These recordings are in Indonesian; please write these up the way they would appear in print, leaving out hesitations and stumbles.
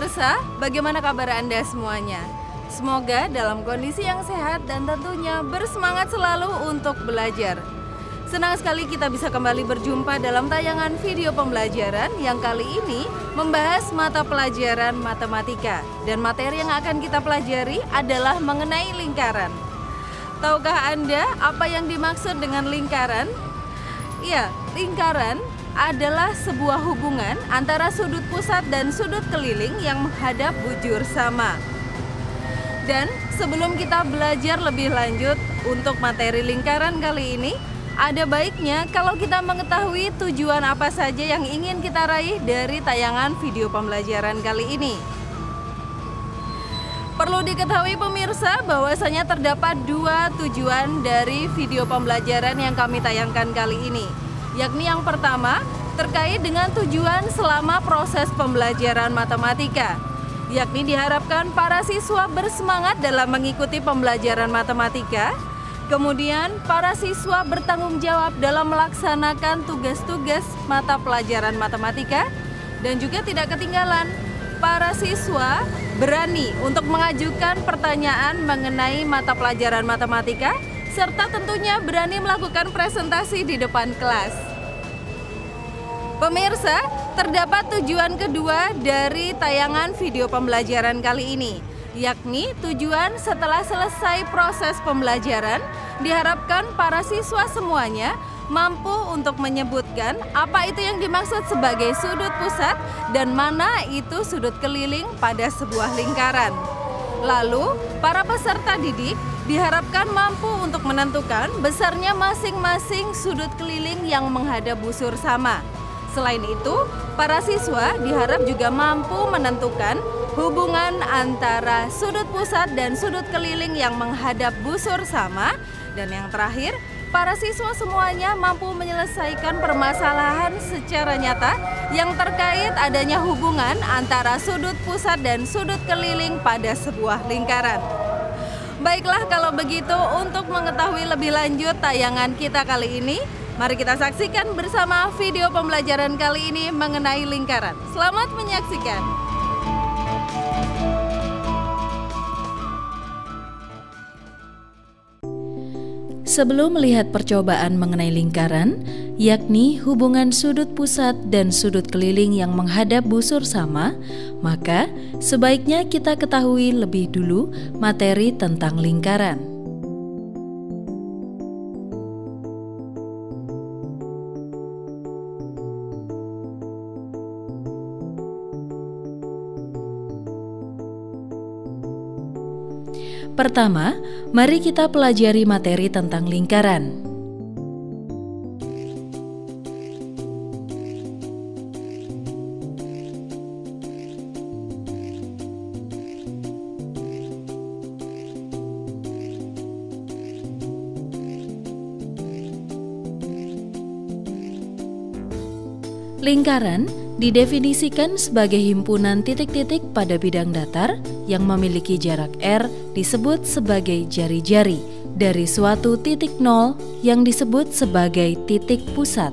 Pemirsa, bagaimana kabar Anda semuanya? Semoga dalam kondisi yang sehat dan tentunya bersemangat selalu untuk belajar. Senang sekali kita bisa kembali berjumpa dalam tayangan video pembelajaran yang kali ini membahas mata pelajaran matematika. Dan materi yang akan kita pelajari adalah mengenai lingkaran. Tahukah Anda apa yang dimaksud dengan lingkaran? Ya, lingkaran adalah sebuah hubungan antara sudut pusat dan sudut keliling yang menghadap bujur sama. Dan sebelum kita belajar lebih lanjut untuk materi lingkaran kali ini, ada baiknya kalau kita mengetahui tujuan apa saja yang ingin kita raih dari tayangan video pembelajaran kali ini. Perlu diketahui pemirsa bahwasanya terdapat dua tujuan dari video pembelajaran yang kami tayangkan kali ini. Yakni yang pertama, terkait dengan tujuan selama proses pembelajaran matematika. Yakni diharapkan para siswa bersemangat dalam mengikuti pembelajaran matematika. Kemudian, para siswa bertanggung jawab dalam melaksanakan tugas-tugas mata pelajaran matematika. Dan juga tidak ketinggalan, para siswa berani untuk mengajukan pertanyaan mengenai mata pelajaran matematika, serta tentunya berani melakukan presentasi di depan kelas. Pemirsa, terdapat tujuan kedua dari tayangan video pembelajaran kali ini, yakni tujuan setelah selesai proses pembelajaran, diharapkan para siswa semuanya mampu untuk menyebutkan apa itu yang dimaksud sebagai sudut pusat dan mana itu sudut keliling pada sebuah lingkaran. Lalu, para peserta didik diharapkan mampu untuk menentukan besarnya masing-masing sudut keliling yang menghadap busur sama. Selain itu, para siswa diharap juga mampu menentukan hubungan antara sudut pusat dan sudut keliling yang menghadap busur sama. Dan yang terakhir, para siswa semuanya mampu menyelesaikan permasalahan secara nyata yang terkait adanya hubungan antara sudut pusat dan sudut keliling pada sebuah lingkaran. Baiklah, kalau begitu untuk mengetahui lebih lanjut tayangan kita kali ini, mari kita saksikan bersama video pembelajaran kali ini mengenai lingkaran. Selamat menyaksikan. Sebelum melihat percobaan mengenai lingkaran, yakni hubungan sudut pusat dan sudut keliling yang menghadap busur sama, maka sebaiknya kita ketahui lebih dulu materi tentang lingkaran. Pertama, mari kita pelajari materi tentang lingkaran. Lingkaran didefinisikan sebagai himpunan titik-titik pada bidang datar yang memiliki jarak R disebut sebagai jari-jari dari suatu titik nol yang disebut sebagai titik pusat.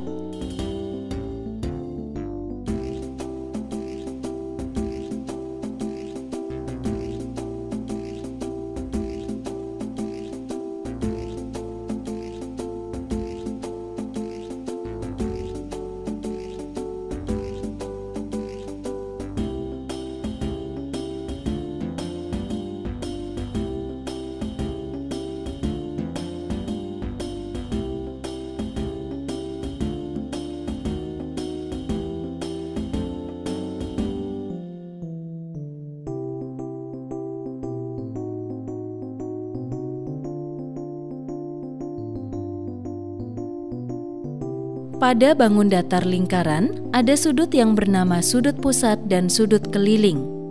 Pada bangun datar lingkaran, ada sudut yang bernama sudut pusat dan sudut keliling.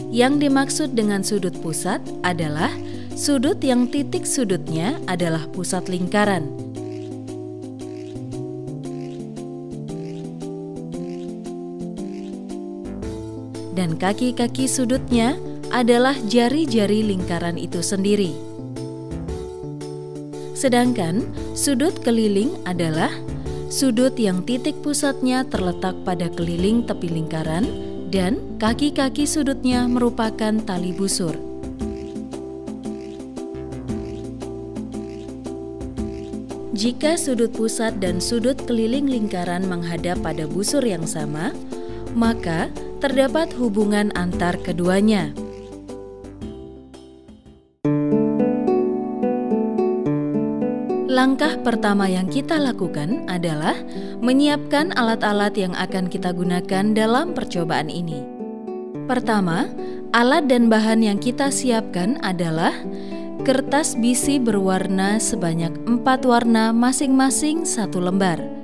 Yang dimaksud dengan sudut pusat adalah sudut yang titik sudutnya adalah pusat lingkaran. dan kaki-kaki sudutnya adalah jari-jari lingkaran itu sendiri. Sedangkan sudut keliling adalah sudut yang titik pusatnya terletak pada keliling tepi lingkaran dan kaki-kaki sudutnya merupakan tali busur. Jika sudut pusat dan sudut keliling lingkaran menghadap pada busur yang sama, maka terdapat hubungan antar keduanya. Langkah pertama yang kita lakukan adalah menyiapkan alat-alat yang akan kita gunakan dalam percobaan ini. Pertama, alat dan bahan yang kita siapkan adalah kertas bisi berwarna sebanyak 4 warna masing-masing 1 lembar.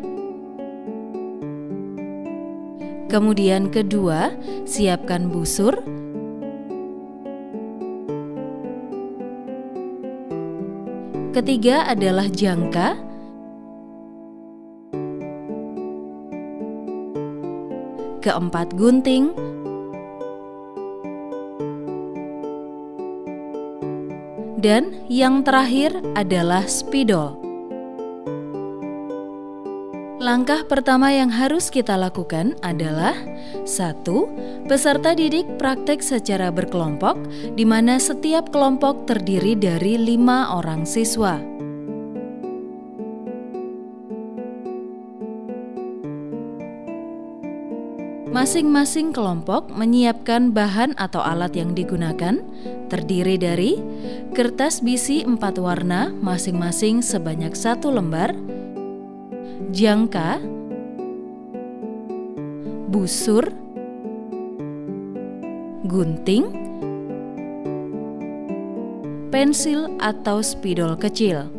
Kemudian kedua, siapkan busur. Ketiga adalah jangka. Keempat, gunting. Dan yang terakhir adalah spidol. Langkah pertama yang harus kita lakukan adalah 1. Peserta didik praktek secara berkelompok, di mana setiap kelompok terdiri dari 5 orang siswa. Masing-masing kelompok menyiapkan bahan atau alat yang digunakan, terdiri dari kertas bisi 4 warna masing-masing sebanyak 1 lembar, jangka, busur, gunting, pensil atau spidol kecil.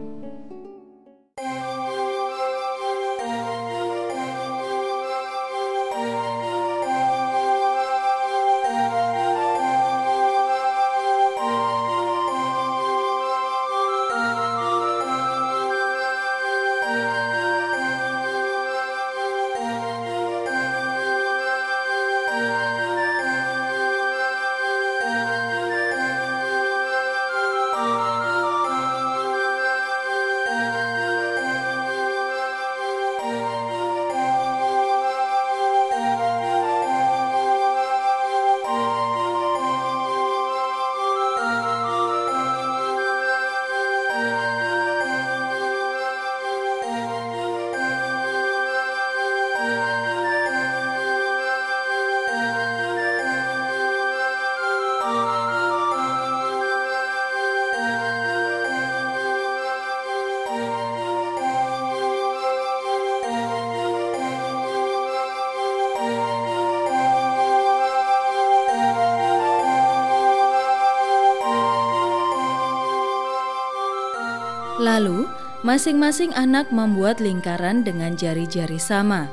Lalu, masing-masing anak membuat lingkaran dengan jari-jari sama.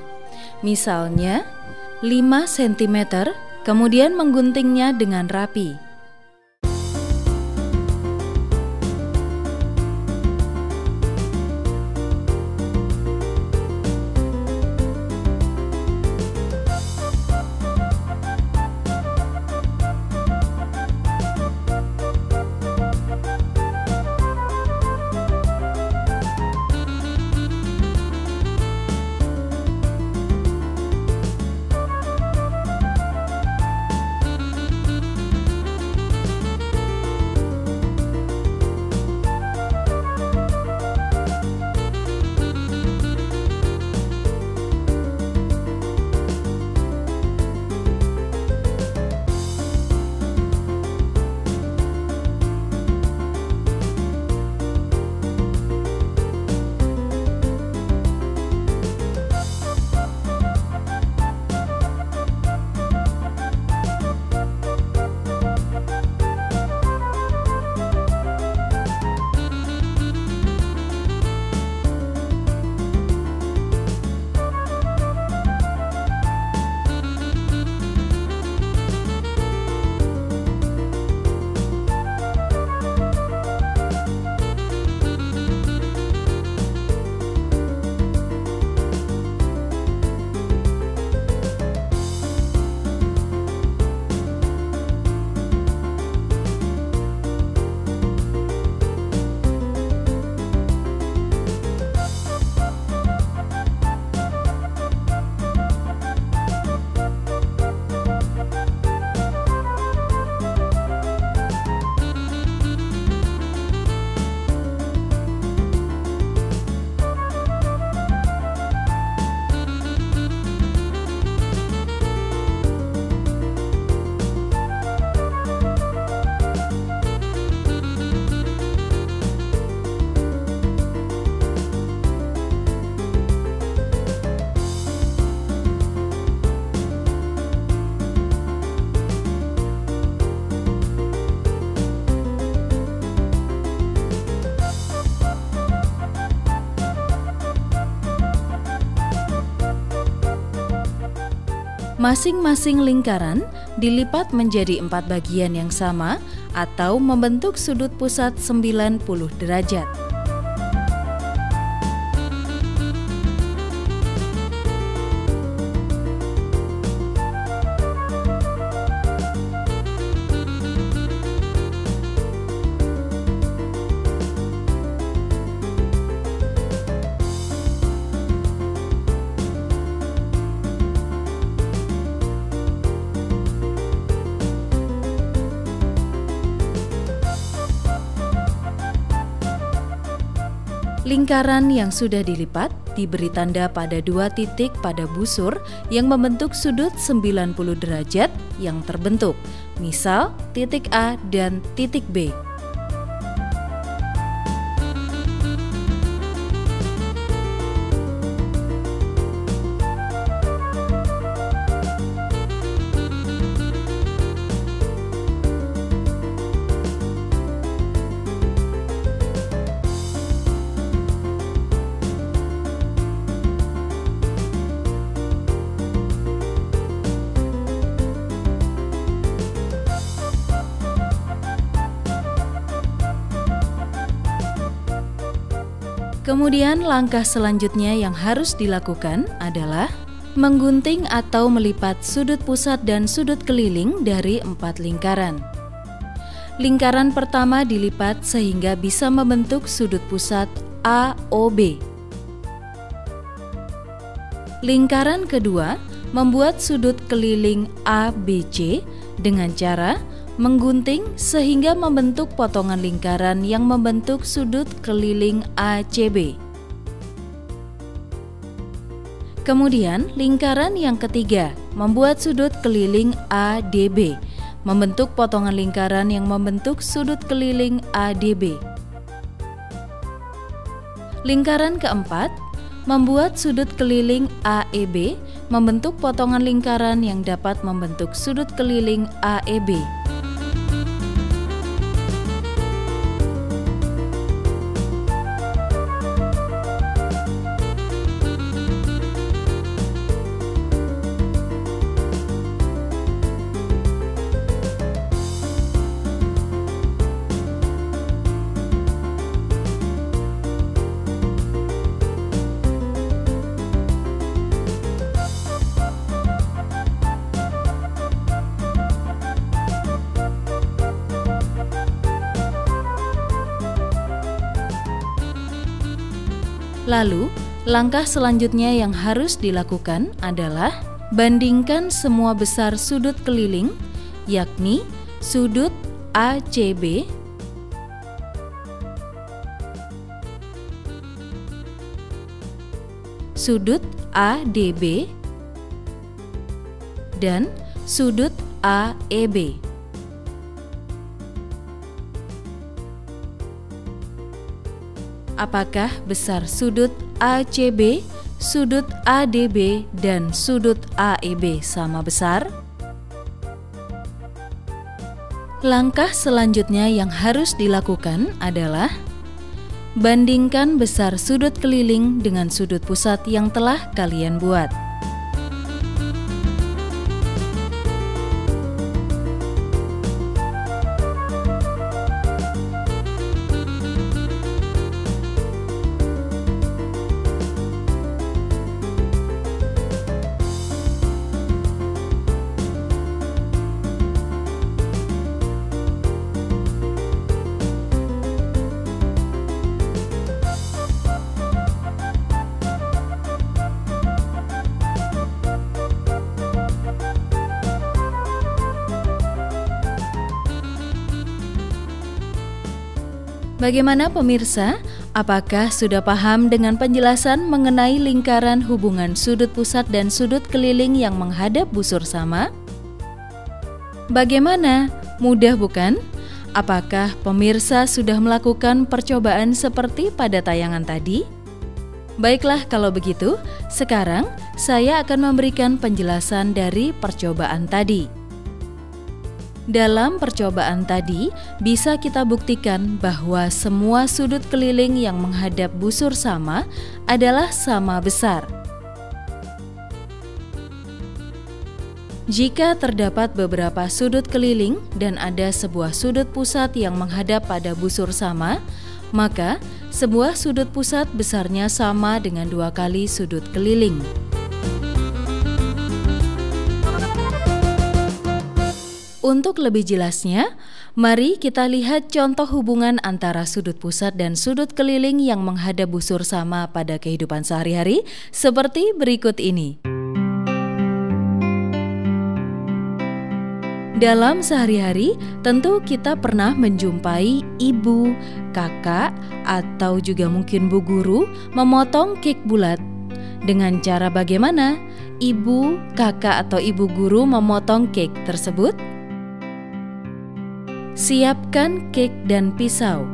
Misalnya, 5 cm, kemudian mengguntingnya dengan rapi. Masing-masing lingkaran dilipat menjadi 4 bagian yang sama atau membentuk sudut pusat 90 derajat. Lingkaran yang sudah dilipat diberi tanda pada 2 titik pada busur yang membentuk sudut 90 derajat yang terbentuk, misal titik A dan titik B. Kemudian langkah selanjutnya yang harus dilakukan adalah menggunting atau melipat sudut pusat dan sudut keliling dari 4 lingkaran. Lingkaran pertama dilipat sehingga bisa membentuk sudut pusat AOB. Lingkaran kedua membuat sudut keliling ABC dengan cara menggunting sehingga membentuk potongan lingkaran yang membentuk sudut keliling ACB. Kemudian lingkaran yang ketiga membuat sudut keliling ADB, membentuk potongan lingkaran yang membentuk sudut keliling ADB. Lingkaran keempat membuat sudut keliling AEB, membentuk potongan lingkaran yang dapat membentuk sudut keliling AEB. Lalu, langkah selanjutnya yang harus dilakukan adalah bandingkan semua besar sudut keliling, yakni sudut ACB, sudut ADB, dan sudut AEB. Apakah besar sudut ACB, sudut ADB, dan sudut AEB sama besar? Langkah selanjutnya yang harus dilakukan adalah bandingkan besar sudut keliling dengan sudut pusat yang telah kalian buat. Bagaimana pemirsa? Apakah sudah paham dengan penjelasan mengenai lingkaran hubungan sudut pusat dan sudut keliling yang menghadap busur sama? Bagaimana? Mudah bukan? Apakah pemirsa sudah melakukan percobaan seperti pada tayangan tadi? Baiklah kalau begitu, sekarang saya akan memberikan penjelasan dari percobaan tadi. Dalam percobaan tadi, bisa kita buktikan bahwa semua sudut keliling yang menghadap busur sama adalah sama besar. Jika terdapat beberapa sudut keliling dan ada sebuah sudut pusat yang menghadap pada busur sama, maka sebuah sudut pusat besarnya sama dengan 2 kali sudut keliling. Untuk lebih jelasnya, mari kita lihat contoh hubungan antara sudut pusat dan sudut keliling yang menghadap busur sama pada kehidupan sehari-hari seperti berikut ini. Dalam sehari-hari, tentu kita pernah menjumpai ibu, kakak, atau juga mungkin bu guru memotong kek bulat. Dengan cara bagaimana ibu, kakak, atau ibu guru memotong kek tersebut? Siapkan kek dan pisau.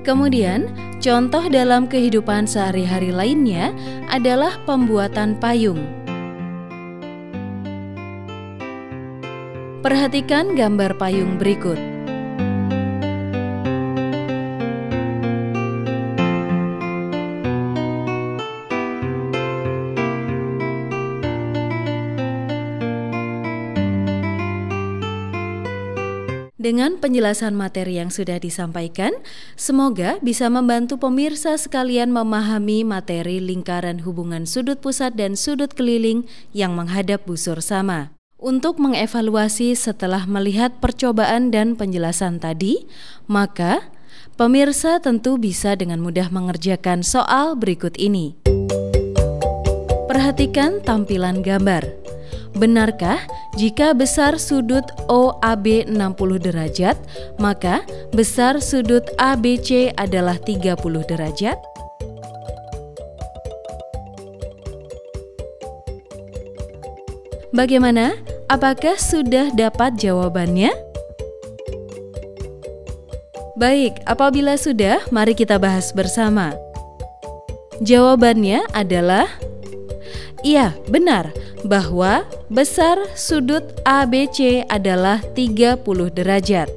Kemudian, contoh dalam kehidupan sehari-hari lainnya adalah pembuatan payung. Perhatikan gambar payung berikut. Dengan penjelasan materi yang sudah disampaikan, semoga bisa membantu pemirsa sekalian memahami materi lingkaran hubungan sudut pusat dan sudut keliling yang menghadap busur sama. Untuk mengevaluasi setelah melihat percobaan dan penjelasan tadi, maka pemirsa tentu bisa dengan mudah mengerjakan soal berikut ini. Perhatikan tampilan gambar. Benarkah jika besar sudut OAB 60 derajat, maka besar sudut ABC adalah 30 derajat? Bagaimana? Apakah sudah dapat jawabannya? Baik, apabila sudah, mari kita bahas bersama. Jawabannya adalah iya, benar bahwa besar sudut ABC adalah 30 derajat.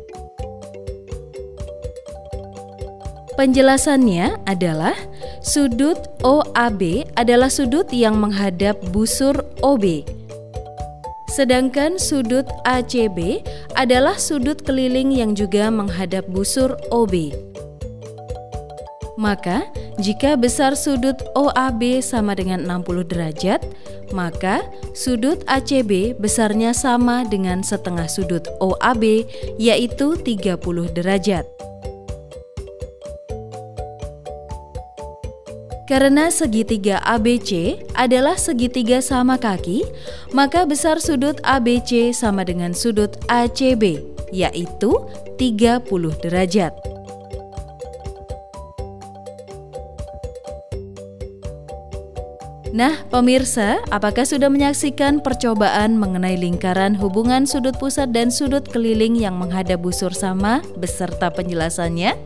Penjelasannya adalah sudut OAB adalah sudut yang menghadap busur OB. Sedangkan sudut ACB adalah sudut keliling yang juga menghadap busur OB. Maka, jika besar sudut OAB sama dengan 60 derajat, maka sudut ACB besarnya sama dengan setengah sudut OAB, yaitu 30 derajat. Karena segitiga ABC adalah segitiga sama kaki, maka besar sudut ABC sama dengan sudut ACB, yaitu 30 derajat. Nah, pemirsa, apakah sudah menyaksikan percobaan mengenai lingkaran hubungan sudut pusat dan sudut keliling yang menghadap busur sama beserta penjelasannya?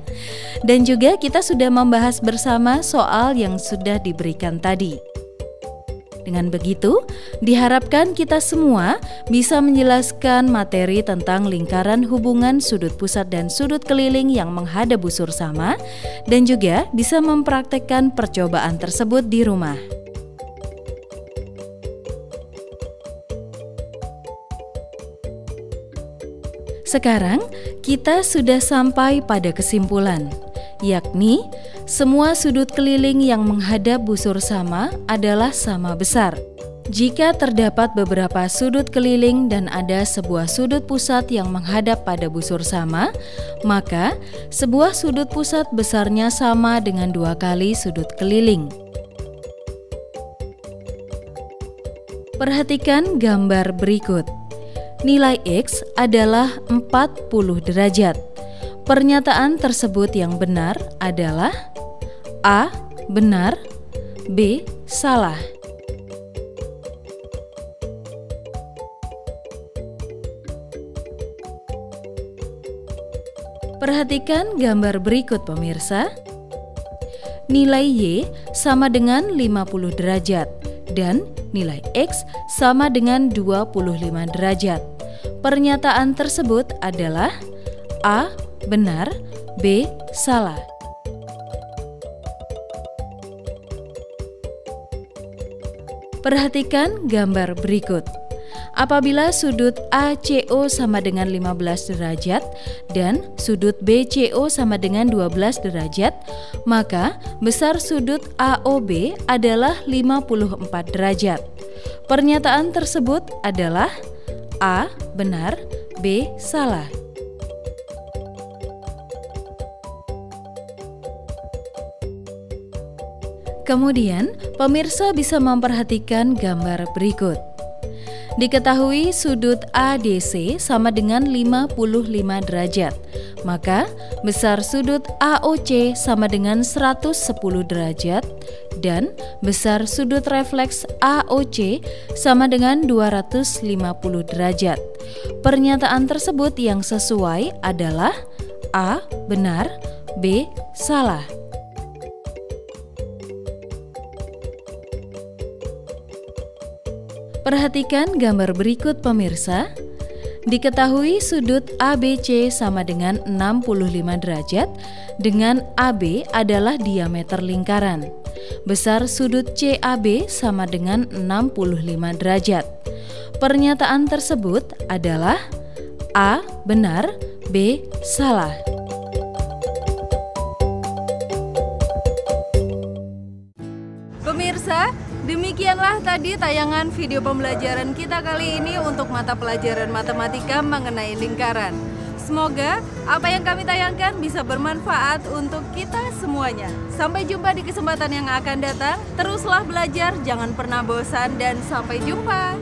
Dan juga kita sudah membahas bersama soal yang sudah diberikan tadi. Dengan begitu, diharapkan kita semua bisa menjelaskan materi tentang lingkaran hubungan sudut pusat dan sudut keliling yang menghadap busur sama dan juga bisa mempraktekkan percobaan tersebut di rumah. Sekarang kita sudah sampai pada kesimpulan, yakni semua sudut keliling yang menghadap busur sama adalah sama besar. Jika terdapat beberapa sudut keliling dan ada sebuah sudut pusat yang menghadap pada busur sama, maka sebuah sudut pusat besarnya sama dengan 2 kali sudut keliling. Perhatikan gambar berikut. Nilai X adalah 40 derajat. Pernyataan tersebut yang benar adalah A. Benar, B. Salah. Perhatikan gambar berikut pemirsa. Nilai Y sama dengan 50 derajat dan nilai X sama dengan 25 derajat. Pernyataan tersebut adalah A. Benar, B. Salah. Perhatikan gambar berikut. Apabila sudut ACO sama dengan 15 derajat dan sudut BCO sama dengan 12 derajat, maka besar sudut AOB adalah 54 derajat. Pernyataan tersebut adalah A. Benar, B. Salah. Kemudian, pemirsa bisa memperhatikan gambar berikut. Diketahui sudut ADC sama dengan 55 derajat, maka besar sudut AOC sama dengan 110 derajat dan besar sudut refleks AOC sama dengan 250 derajat. Pernyataan tersebut yang sesuai adalah A. Benar, B. Salah. Perhatikan gambar berikut pemirsa. Diketahui sudut ABC sama dengan 65 derajat dengan AB adalah diameter lingkaran. Besar sudut CAB sama dengan 65 derajat. Pernyataan tersebut adalah A. Benar, B. Salah. Pemirsa, demikianlah tadi tayangan video pembelajaran kita kali ini untuk mata pelajaran matematika mengenai lingkaran. Semoga apa yang kami tayangkan bisa bermanfaat untuk kita semuanya. Sampai jumpa di kesempatan yang akan datang. Teruslah belajar, jangan pernah bosan, dan sampai jumpa.